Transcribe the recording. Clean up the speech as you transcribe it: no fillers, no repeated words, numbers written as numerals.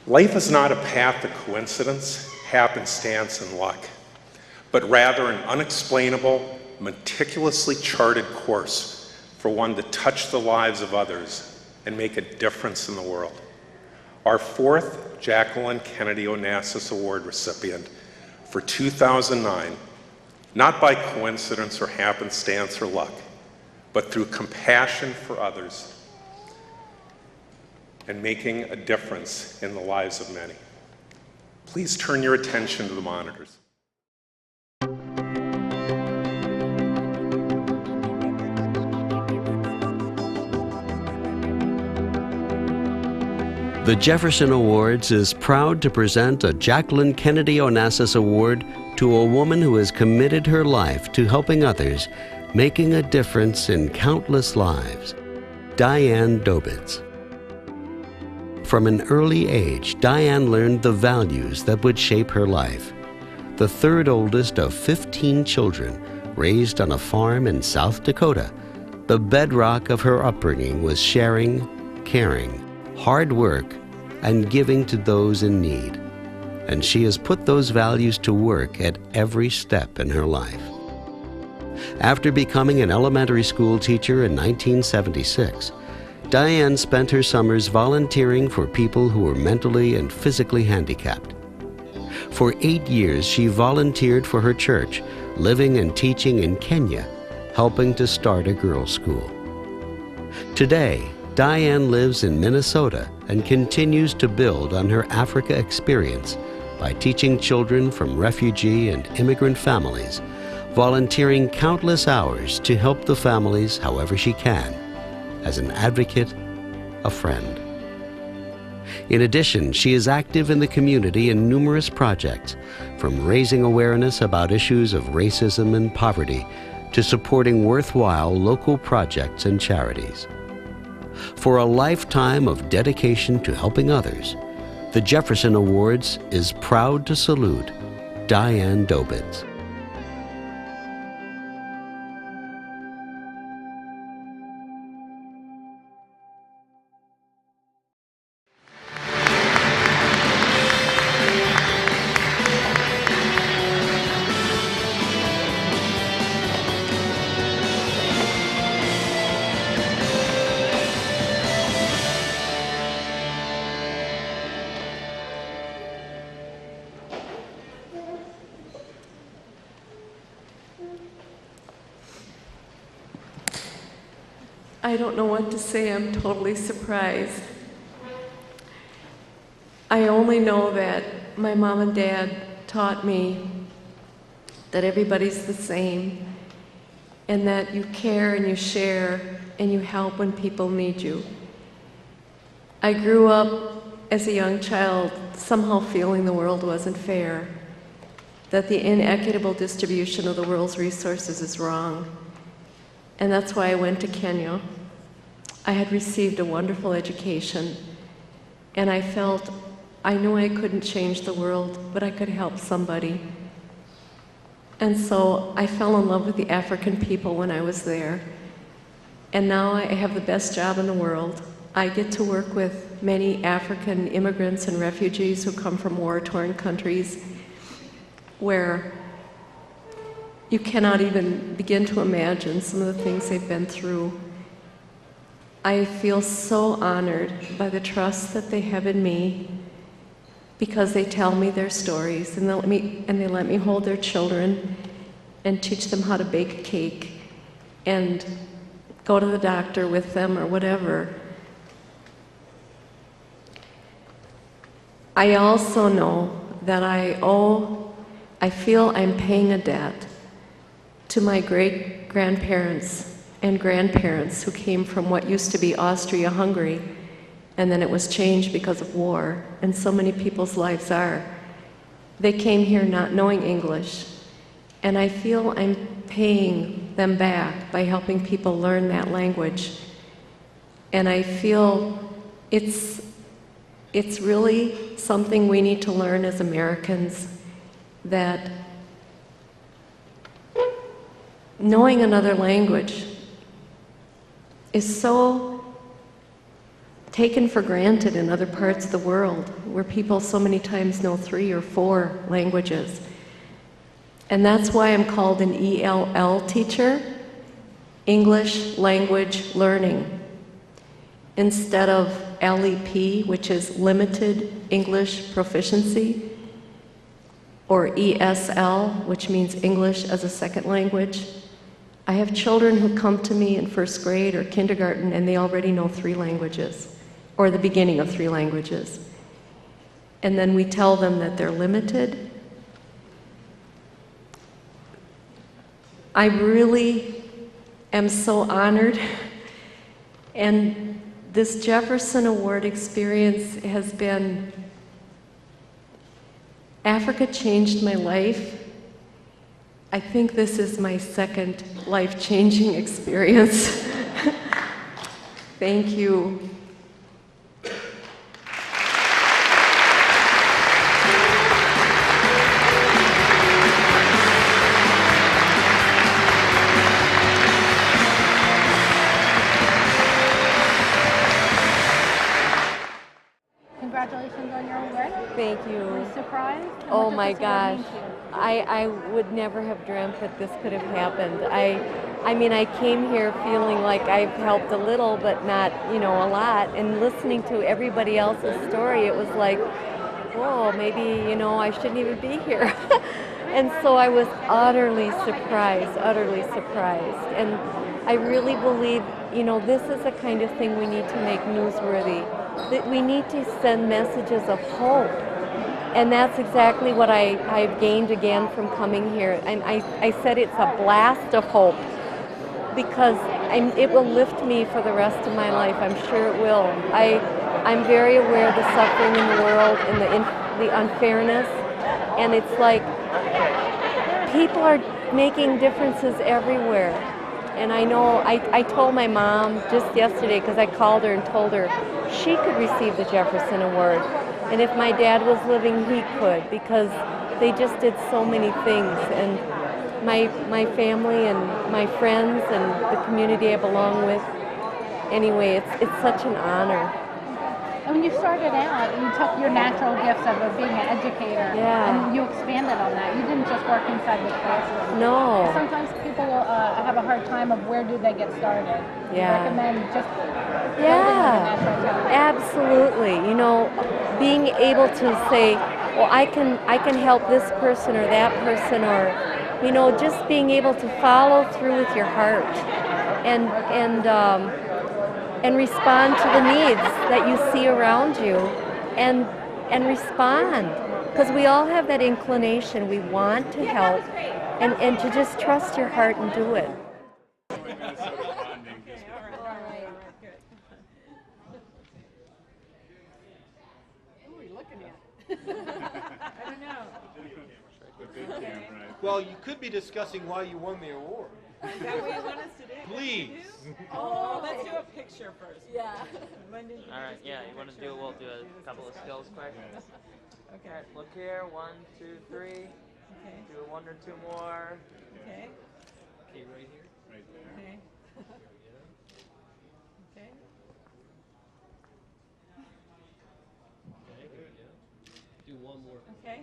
Life is not a path of coincidence, happenstance, and luck, but rather an unexplainable, meticulously charted course for one to touch the lives of others and make a difference in the world. Our fourth Jacqueline Kennedy Onassis Award recipient for 2009, not by coincidence or happenstance or luck, but through compassion for others and making a difference in the lives of many. Please turn your attention to the monitors. The Jefferson Awards is proud to present a Jacqueline Kennedy Onassis Award to a woman who has committed her life to helping others, making a difference in countless lives. Diane Dobitz. From an early age, Diane learned the values that would shape her life. The third oldest of 15 children, raised on a farm in South Dakota, the bedrock of her upbringing was sharing, caring, hard work, and giving to those in need. And she has put those values to work at every step in her life. After becoming an elementary school teacher in 1976, Diane spent her summers volunteering for people who were mentally and physically handicapped. For 8 years, she volunteered for her church, living and teaching in Kenya, helping to start a girls' school. Today, Diane lives in Minnesota and continues to build on her Africa experience by teaching children from refugee and immigrant families, volunteering countless hours to help the families however she can, as an advocate, a friend. In addition, she is active in the community in numerous projects, from raising awareness about issues of racism and poverty to supporting worthwhile local projects and charities. For a lifetime of dedication to helping others, the Jefferson Awards is proud to salute Diane Dobitz. I don't know what to say. I'm totally surprised. I only know that my mom and dad taught me that everybody's the same and that you care and you share and you help when people need you. I grew up as a young child somehow feeling the world wasn't fair, that the inequitable distribution of the world's resources is wrong. And that's why I went to Kenya. I had received a wonderful education, and I felt I knew I couldn't change the world, but I could help somebody. And so I fell in love with the African people when I was there. And now I have the best job in the world. I get to work with many African immigrants and refugees who come from war-torn countries where you cannot even begin to imagine some of the things they've been through. I feel so honored by the trust that they have in me because they tell me their stories and they let me hold their children and teach them how to bake a cake and go to the doctor with them or whatever. I also know that I feel I'm paying a debt to my great-grandparents and grandparents who came from what used to be Austria-Hungary, and then it was changed because of war, and so many people's lives are. They came here not knowing English, and I feel I'm paying them back by helping people learn that language. And I feel it's really something we need to learn as Americans, that knowing another language is so taken for granted in other parts of the world, where people so many times know 3 or 4 languages. And that's why I'm called an ELL teacher, English Language Learning, instead of LEP, which is Limited English Proficiency, or ESL, which means English as a second language. I have children who come to me in first grade or kindergarten and they already know 3 languages, or the beginning of 3 languages. And then we tell them that they're limited. I really am so honored, and this Jefferson Award experience has been, Africa changed my life. I think this is my second life-changing experience. Thank you. Congratulations on your award. Thank you. Were you surprised? And Oh what does my this award gosh. mean to you? I would never have dreamt that this could have happened. I mean, I came here feeling like I've helped a little, but not, a lot. And listening to everybody else's story, it was like, whoa, maybe, I shouldn't even be here. And so I was utterly surprised. And I really believe, this is the kind of thing we need to make newsworthy. That we need to send messages of hope. And that's exactly what I've gained again from coming here. And I said it's a blast of hope, because it will lift me for the rest of my life. I'm sure it will. I'm very aware of the suffering in the world and the unfairness. And it's like people are making differences everywhere. And I know, I told my mom just yesterday, because I called her and told her she could receive the Jefferson Award. And if my dad was living, he could, because they just did so many things. And my family and my friends and the community I belong with, anyway, it's such an honor. And when you started out, you took your natural gifts of being an educator, Yeah. and you expanded on that. You didn't just work inside the classroom. No. Sometimes people have a hard time of where do they get started. Yeah. You recommend just building on the Yeah, natural talent. absolutely. Being able to say, well, I can help this person or that person, or just being able to follow through with your heart and respond to the needs that you see around you, and respond, because we all have that inclination. We want to help, and to just trust your heart and do it. Well, you could be discussing why you won the award. Is that what you want us to do? Please. Oh, let's do a picture first. Yeah. All right, yeah, you want to do, we'll do a couple of skills quick. Okay. All right, look here, 1, 2, 3. Okay. Do 1 or 2 more. Okay. Okay, right here. Right there. Okay. Okay. Okay, good, yeah. Do one more. Okay.